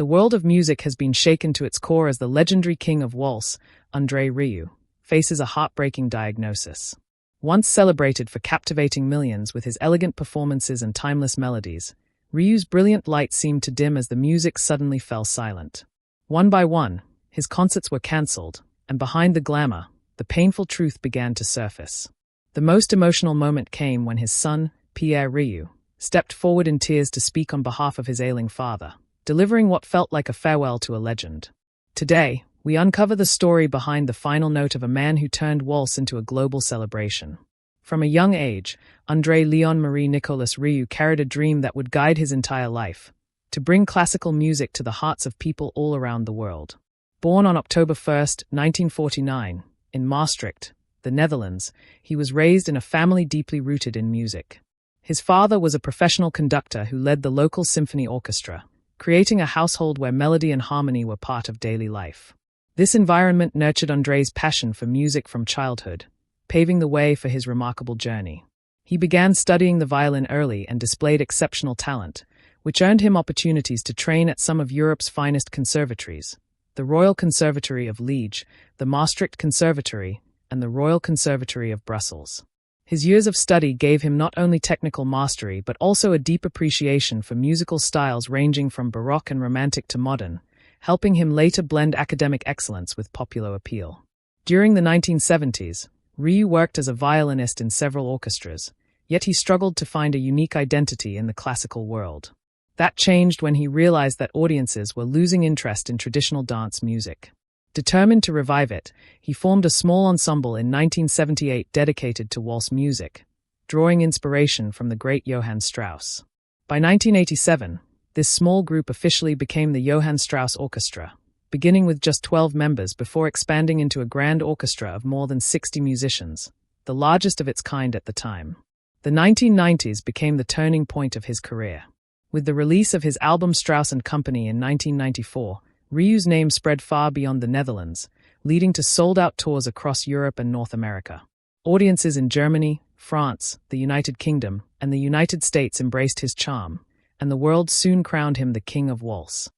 The world of music has been shaken to its core as the legendary king of waltz, André Rieu, faces a heartbreaking diagnosis. Once celebrated for captivating millions with his elegant performances and timeless melodies, Rieu's brilliant light seemed to dim as the music suddenly fell silent. One by one, his concerts were cancelled, and behind the glamour, the painful truth began to surface. The most emotional moment came when his son, Pierre Rieu, stepped forward in tears to speak on behalf of his ailing father, delivering what felt like a farewell to a legend. Today, we uncover the story behind the final note of a man who turned waltz into a global celebration. From a young age, André Léon-Marie Nicolas Rieu carried a dream that would guide his entire life: to bring classical music to the hearts of people all around the world. Born on October 1, 1949, in Maastricht, the Netherlands, he was raised in a family deeply rooted in music. His father was a professional conductor who led the local symphony orchestra, creating a household where melody and harmony were part of daily life. This environment nurtured André's passion for music from childhood, paving the way for his remarkable journey. He began studying the violin early and displayed exceptional talent, which earned him opportunities to train at some of Europe's finest conservatories: the Royal Conservatory of Liege, the Maastricht Conservatory, and the Royal Conservatory of Brussels. His years of study gave him not only technical mastery but also a deep appreciation for musical styles ranging from Baroque and Romantic to modern, helping him later blend academic excellence with popular appeal. During the 1970s, Rieu worked as a violinist in several orchestras, yet he struggled to find a unique identity in the classical world. That changed when he realized that audiences were losing interest in traditional dance music. Determined to revive it, he formed a small ensemble in 1978 dedicated to waltz music, drawing inspiration from the great Johann Strauss. By 1987, this small group officially became the Johann Strauss Orchestra, beginning with just 12 members before expanding into a grand orchestra of more than 60 musicians, the largest of its kind at the time. The 1990s became the turning point of his career. With the release of his album Strauss & Company in 1994, Rieu's name spread far beyond the Netherlands, leading to sold-out tours across Europe and North America. Audiences in Germany, France, the United Kingdom, and the United States embraced his charm, and the world soon crowned him the king of waltz.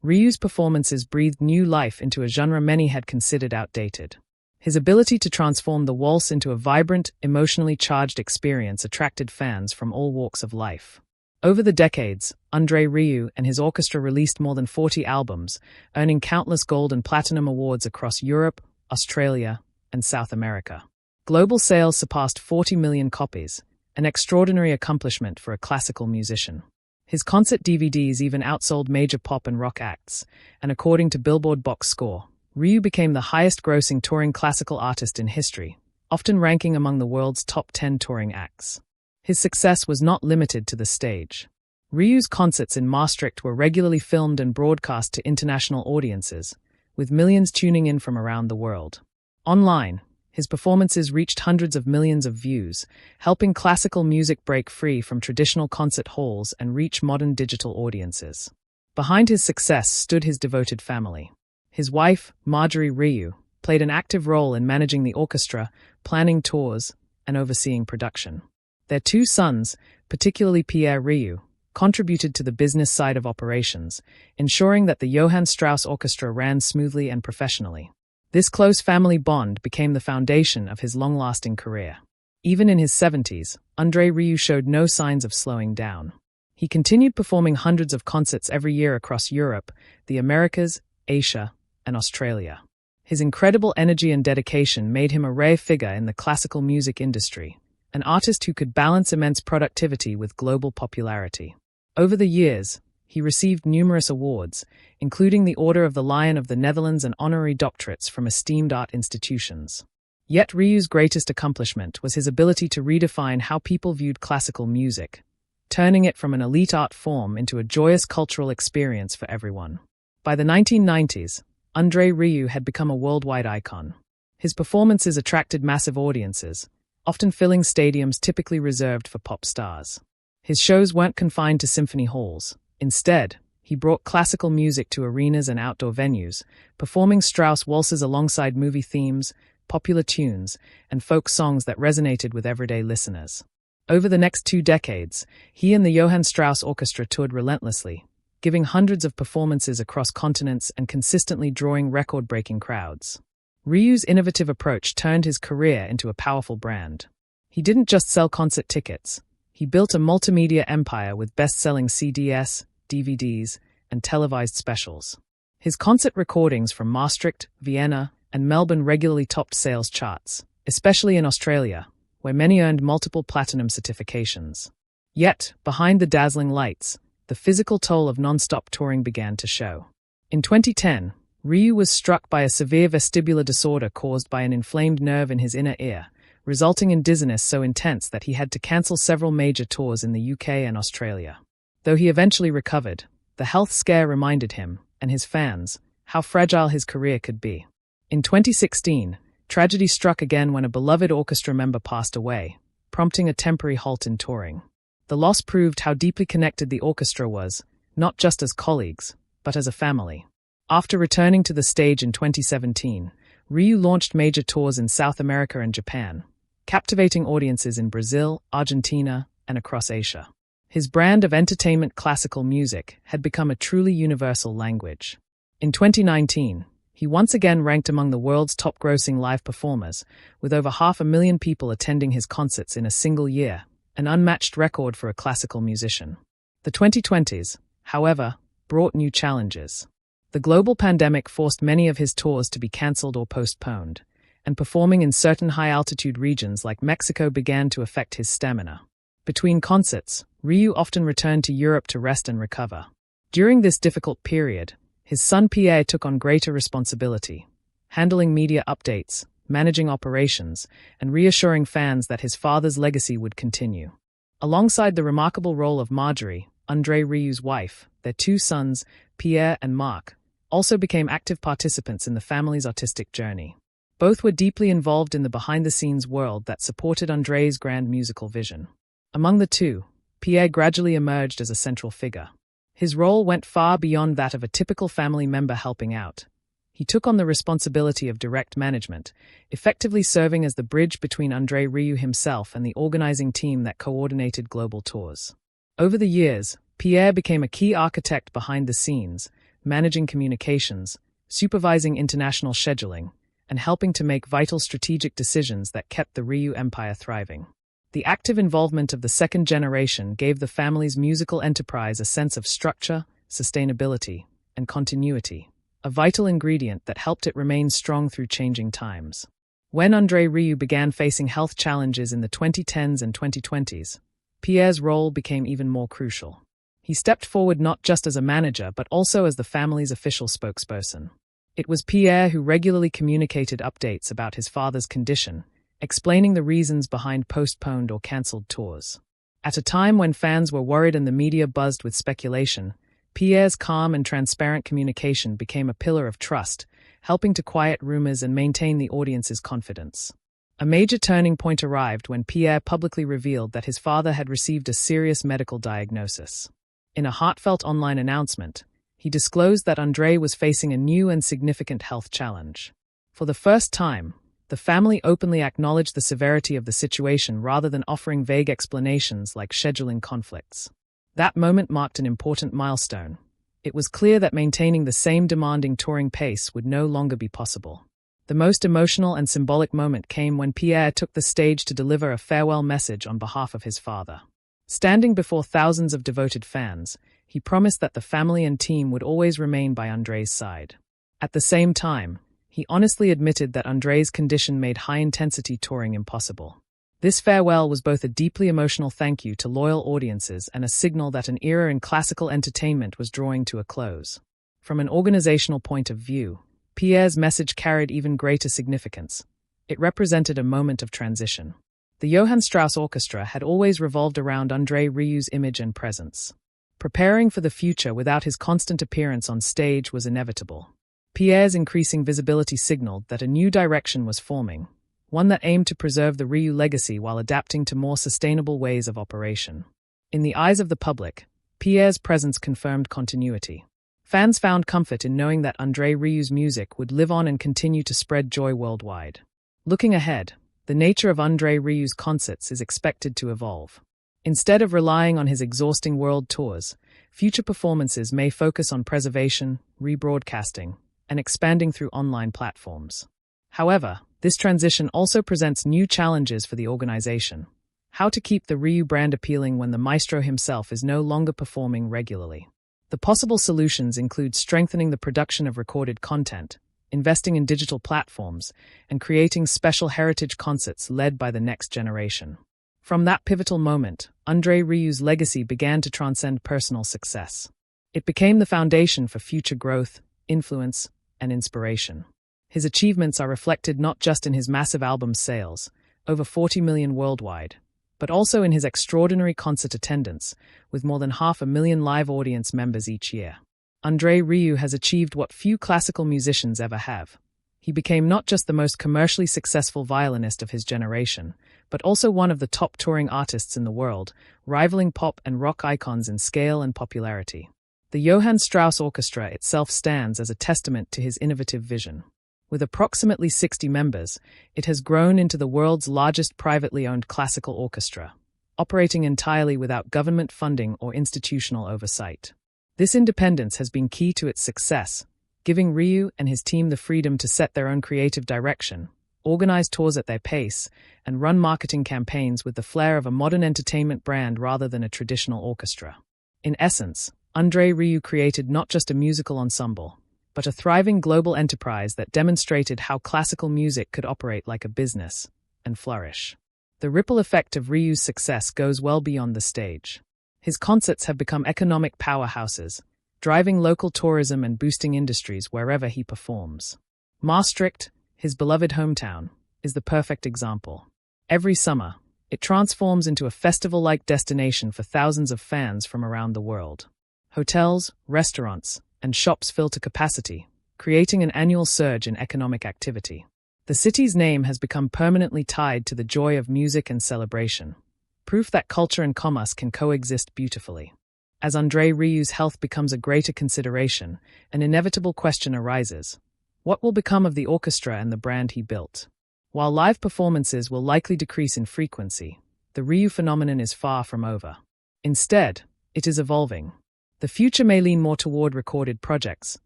Rieu's performances breathed new life into a genre many had considered outdated. His ability to transform the waltz into a vibrant, emotionally charged experience attracted fans from all walks of life. Over the decades, André Rieu and his orchestra released more than 40 albums, earning countless gold and platinum awards across Europe, Australia, and South America. Global sales surpassed 40 million copies, an extraordinary accomplishment for a classical musician. His concert DVDs even outsold major pop and rock acts, and according to Billboard Box Score, Rieu became the highest-grossing touring classical artist in history, often ranking among the world's top 10 touring acts. His success was not limited to the stage. Rieu's concerts in Maastricht were regularly filmed and broadcast to international audiences, with millions tuning in from around the world. Online, his performances reached hundreds of millions of views, helping classical music break free from traditional concert halls and reach modern digital audiences. Behind his success stood his devoted family. His wife, Marjorie Rieu, played an active role in managing the orchestra, planning tours, and overseeing production. Their two sons, particularly Pierre Rieu, contributed to the business side of operations, ensuring that the Johann Strauss Orchestra ran smoothly and professionally. This close family bond became the foundation of his long-lasting career. Even in his 70s, André Rieu showed no signs of slowing down. He continued performing hundreds of concerts every year across Europe, the Americas, Asia, and Australia. His incredible energy and dedication made him a rare figure in the classical music industry, an artist who could balance immense productivity with global popularity. Over the years, he received numerous awards, including the Order of the Lion of the Netherlands and honorary doctorates from esteemed art institutions. Yet Rieu's greatest accomplishment was his ability to redefine how people viewed classical music, turning it from an elite art form into a joyous cultural experience for everyone. By the 1990s, André Rieu had become a worldwide icon. His performances attracted massive audiences, often filling stadiums typically reserved for pop stars. His shows weren't confined to symphony halls. Instead, he brought classical music to arenas and outdoor venues, performing Strauss waltzes alongside movie themes, popular tunes, and folk songs that resonated with everyday listeners. Over the next 2 decades, he and the Johann Strauss Orchestra toured relentlessly, giving hundreds of performances across continents and consistently drawing record-breaking crowds. Rieu's innovative approach turned his career into a powerful brand. He didn't just sell concert tickets. He built a multimedia empire with best-selling CDs, DVDs, and televised specials. His concert recordings from Maastricht, Vienna, and Melbourne regularly topped sales charts, especially in Australia, where many earned multiple platinum certifications. Yet, behind the dazzling lights, the physical toll of non-stop touring began to show. In 2010, Rieu was struck by a severe vestibular disorder caused by an inflamed nerve in his inner ear, resulting in dizziness so intense that he had to cancel several major tours in the UK and Australia. Though he eventually recovered, the health scare reminded him, and his fans, how fragile his career could be. In 2016, tragedy struck again when a beloved orchestra member passed away, prompting a temporary halt in touring. The loss proved how deeply connected the orchestra was, not just as colleagues, but as a family. After returning to the stage in 2017, Rieu launched major tours in South America and Japan, captivating audiences in Brazil, Argentina, and across Asia. His brand of entertainment classical music had become a truly universal language. In 2019, he once again ranked among the world's top-grossing live performers, with over 500,000 people attending his concerts in a single year, an unmatched record for a classical musician. The 2020s, however, brought new challenges. The global pandemic forced many of his tours to be cancelled or postponed, and performing in certain high-altitude regions like Mexico began to affect his stamina. Between concerts, Rieu often returned to Europe to rest and recover. During this difficult period, his son Pierre took on greater responsibility, handling media updates, managing operations, and reassuring fans that his father's legacy would continue. Alongside the remarkable role of Marjorie, André Rieu's wife, their two sons, Pierre and Marc, also became active participants in the family's artistic journey. Both were deeply involved in the behind-the-scenes world that supported André's grand musical vision. Among the two, Pierre gradually emerged as a central figure. His role went far beyond that of a typical family member helping out. He took on the responsibility of direct management, effectively serving as the bridge between André Rieu himself and the organizing team that coordinated global tours. Over the years, Pierre became a key architect behind the scenes, managing communications, supervising international scheduling, and helping to make vital strategic decisions that kept the Rieu empire thriving. The active involvement of the second generation gave the family's musical enterprise a sense of structure, sustainability, and continuity, a vital ingredient that helped it remain strong through changing times. When André Rieu began facing health challenges in the 2010s and 2020s, Pierre's role became even more crucial. He stepped forward not just as a manager but also as the family's official spokesperson. It was Pierre who regularly communicated updates about his father's condition, explaining the reasons behind postponed or cancelled tours. At a time when fans were worried and the media buzzed with speculation, Pierre's calm and transparent communication became a pillar of trust, helping to quiet rumors and maintain the audience's confidence. A major turning point arrived when Pierre publicly revealed that his father had received a serious medical diagnosis. In a heartfelt online announcement, he disclosed that André was facing a new and significant health challenge. For the first time, the family openly acknowledged the severity of the situation rather than offering vague explanations like scheduling conflicts. That moment marked an important milestone. It was clear that maintaining the same demanding touring pace would no longer be possible. The most emotional and symbolic moment came when Pierre took the stage to deliver a farewell message on behalf of his father. Standing before thousands of devoted fans, he promised that the family and team would always remain by André's side. At the same time, he honestly admitted that André's condition made high-intensity touring impossible. This farewell was both a deeply emotional thank you to loyal audiences and a signal that an era in classical entertainment was drawing to a close. From an organizational point of view, Pierre's message carried even greater significance. It represented a moment of transition. The Johann Strauss Orchestra had always revolved around André Rieu's image and presence. Preparing for the future without his constant appearance on stage was inevitable. Pierre's increasing visibility signaled that a new direction was forming, one that aimed to preserve the Rieu legacy while adapting to more sustainable ways of operation. In the eyes of the public, Pierre's presence confirmed continuity. Fans found comfort in knowing that André Rieu's music would live on and continue to spread joy worldwide. Looking ahead, the nature of André Rieu's concerts is expected to evolve. Instead of relying on his exhausting world tours, future performances may focus on preservation, rebroadcasting, and expanding through online platforms. However, this transition also presents new challenges for the organization. How to keep the Rieu brand appealing when the maestro himself is no longer performing regularly. The possible solutions include strengthening the production of recorded content, investing in digital platforms, and creating special heritage concerts led by the next generation. From that pivotal moment, André Rieu's legacy began to transcend personal success. It became the foundation for future growth, influence, and inspiration. His achievements are reflected not just in his massive album sales, over 40 million worldwide, but also in his extraordinary concert attendance, with more than 500,000 live audience members each year. André Rieu has achieved what few classical musicians ever have. He became not just the most commercially successful violinist of his generation, but also one of the top touring artists in the world, rivaling pop and rock icons in scale and popularity. The Johann Strauss Orchestra itself stands as a testament to his innovative vision. With approximately 60 members, it has grown into the world's largest privately owned classical orchestra, operating entirely without government funding or institutional oversight. This independence has been key to its success, giving Rieu and his team the freedom to set their own creative direction, organize tours at their pace, and run marketing campaigns with the flair of a modern entertainment brand rather than a traditional orchestra. In essence, André Rieu created not just a musical ensemble, but a thriving global enterprise that demonstrated how classical music could operate like a business and flourish. The ripple effect of Rieu's success goes well beyond the stage. His concerts have become economic powerhouses, driving local tourism and boosting industries wherever he performs. Maastricht, his beloved hometown, is the perfect example. Every summer, it transforms into a festival-like destination for thousands of fans from around the world. Hotels, restaurants, and shops fill to capacity, creating an annual surge in economic activity. The city's name has become permanently tied to the joy of music and celebration, proof that culture and commerce can coexist beautifully. As André Rieu's health becomes a greater consideration, an inevitable question arises. What will become of the orchestra and the brand he built? While live performances will likely decrease in frequency, the Rieu phenomenon is far from over. Instead, it is evolving. The future may lean more toward recorded projects,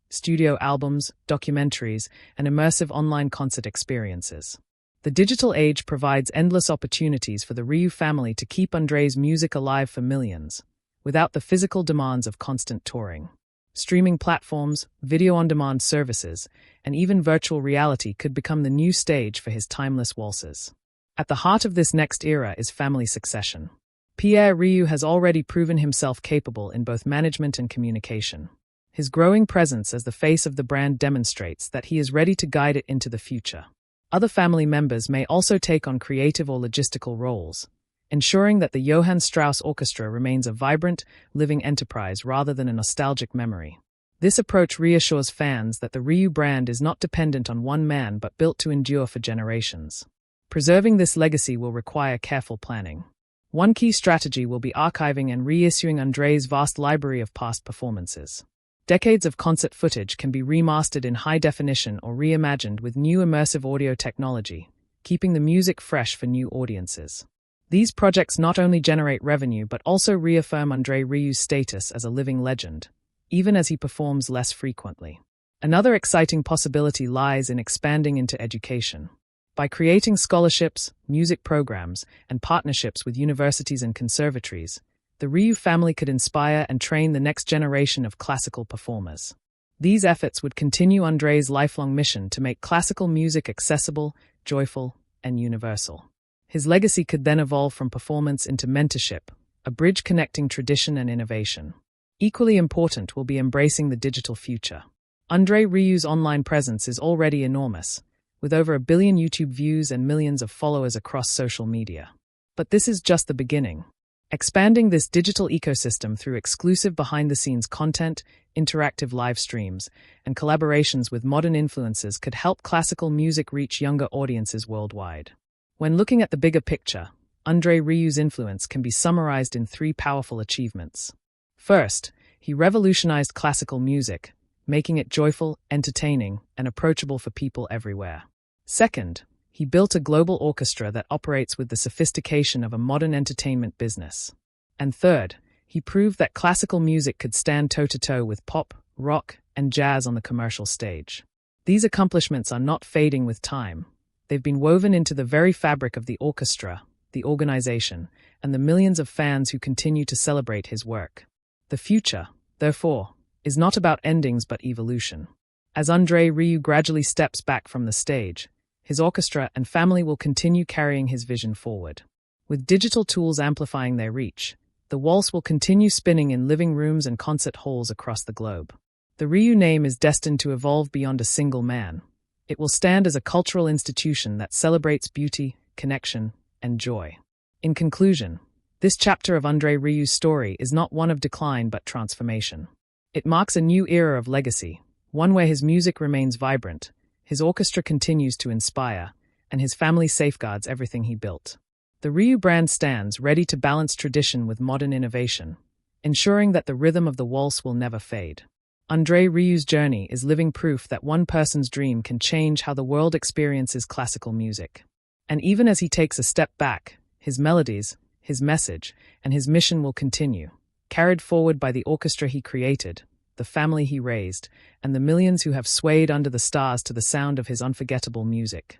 studio albums, documentaries, and immersive online concert experiences. The digital age provides endless opportunities for the Rieu family to keep André's music alive for millions, without the physical demands of constant touring. Streaming platforms, video-on-demand services, and even virtual reality could become the new stage for his timeless waltzes. At the heart of this next era is family succession. Pierre Rieu has already proven himself capable in both management and communication. His growing presence as the face of the brand demonstrates that he is ready to guide it into the future. Other family members may also take on creative or logistical roles, ensuring that the Johann Strauss Orchestra remains a vibrant, living enterprise rather than a nostalgic memory. This approach reassures fans that the Rieu brand is not dependent on one man but built to endure for generations. Preserving this legacy will require careful planning. One key strategy will be archiving and reissuing André's vast library of past performances. Decades of concert footage can be remastered in high definition or reimagined with new immersive audio technology, keeping the music fresh for new audiences. These projects not only generate revenue but also reaffirm André Rieu's status as a living legend, even as he performs less frequently. Another exciting possibility lies in expanding into education. By creating scholarships, music programs, and partnerships with universities and conservatories, the Rieu family could inspire and train the next generation of classical performers. These efforts would continue André's lifelong mission to make classical music accessible, joyful, and universal. His legacy could then evolve from performance into mentorship, a bridge connecting tradition and innovation. Equally important will be embracing the digital future. André Rieu's online presence is already enormous, with over 1 billion YouTube views and millions of followers across social media. But this is just the beginning. Expanding this digital ecosystem through exclusive behind-the-scenes content, interactive live streams, and collaborations with modern influencers could help classical music reach younger audiences worldwide. When looking at the bigger picture, André Rieu's influence can be summarized in 3 powerful achievements. First, he revolutionized classical music, making it joyful, entertaining, and approachable for people everywhere. Second, he built a global orchestra that operates with the sophistication of a modern entertainment business. And third, He proved that classical music could stand toe-to-toe with pop, rock, and jazz on the commercial stage. These accomplishments are not fading with time. They've been woven into the very fabric of the orchestra, the organization, and the millions of fans who continue to celebrate his work. The future, therefore, is not about endings but evolution. As André Rieu gradually steps back from the stage, his orchestra and family will continue carrying his vision forward. With digital tools amplifying their reach, the waltz will continue spinning in living rooms and concert halls across the globe. The Rieu name is destined to evolve beyond a single man. It will stand as a cultural institution that celebrates beauty, connection, and joy. In conclusion, this chapter of André Rieu's story is not one of decline but transformation. It marks a new era of legacy, one where his music remains vibrant, his orchestra continues to inspire, and his family safeguards everything he built. The Rieu brand stands ready to balance tradition with modern innovation, ensuring that the rhythm of the waltz will never fade. André Rieu's journey is living proof that one person's dream can change how the world experiences classical music. And even as he takes a step back, his melodies, his message, and his mission will continue, carried forward by the orchestra he created, the family he raised, and the millions who have swayed under the stars to the sound of his unforgettable music.